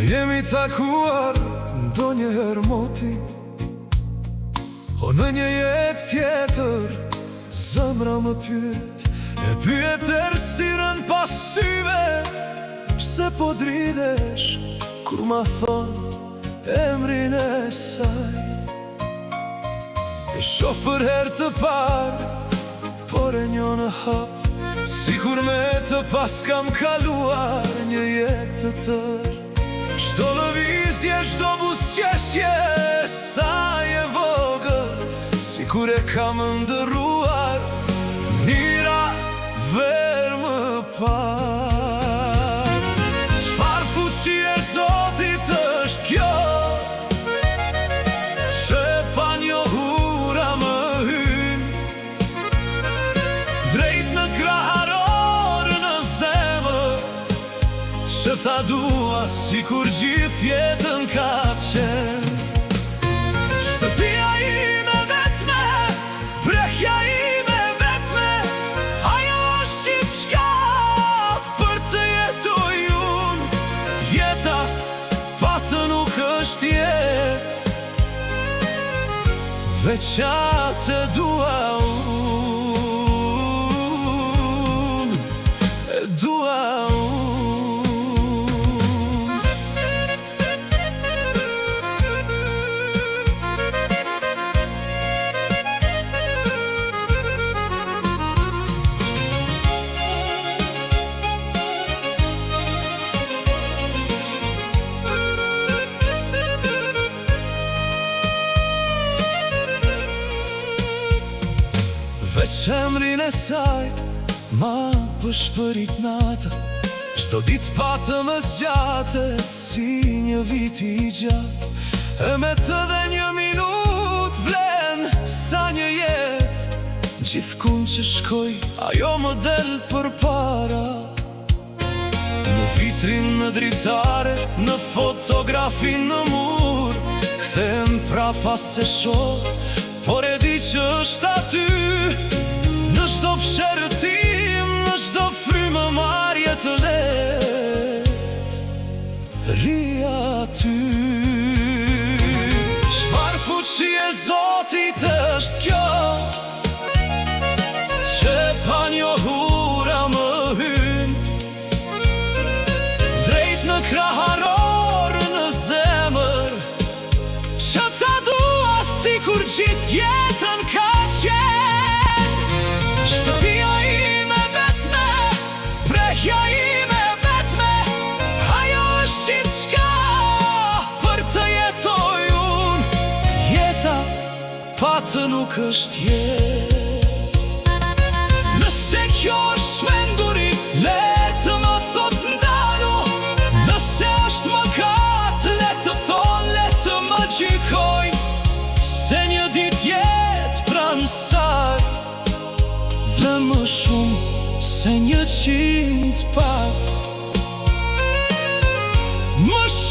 jemi takuar ndonjëherë moti, o në një jetë tjetër zemra më pyet. E pyet errësirën pas syve, pse po dridesh kur ma thon emrin e saj. E shoh për herë të parë, por e njoh në hap, sikur me të pas kam kaluar një jetë të tërë. Çdo lëvizje, çdo buzëqeshje saj e vogël, sikur e kam ndërruar mira ver më parë. Çfarë fuqi e Zotit është kjo, që pa njohura më hyn drejt në kraharor në zemër, që ta dua sikur gjithë jetën ka qenë. Shtëpia ime vetme, brehja ime vetme, ajo është gjithçka për të jetoj unë. Jeta pa të nuk është jetë, veç atë dua unë, e dua unë. Veç emrin e saj ma pëshpërit nata, çdo ditë patë më zgjatet si një vit i gjatë. E me të dhe një minut vlen sa një jetë, gjithkund që shkoj ajo më del përpara. Në vitrin, në dritare, në fotografi në mur, kthem prapa se shoh, por e di që është aty. Në çdo psherëtim, në çdo frymë marrje të lehtë, ri aty. Çfarë fuqi e Zotit është kjo, që pa njohura më hyn drejt në kraharor në zemër, që ta dua sikur gjithë jetën ka qenë. Shtëpia ime vetme, brehja ime vetme, ajo është gjithçka për të jetoj unë. Jeta pa të nuk është jetë. Nëse kjo është çmenduri, le të më thot ndalo. Nëse është mëkat, le të thon, le të më gjykojnë, se një ditë jetë pranë saj vle më shumë se 100 pat. Më shumë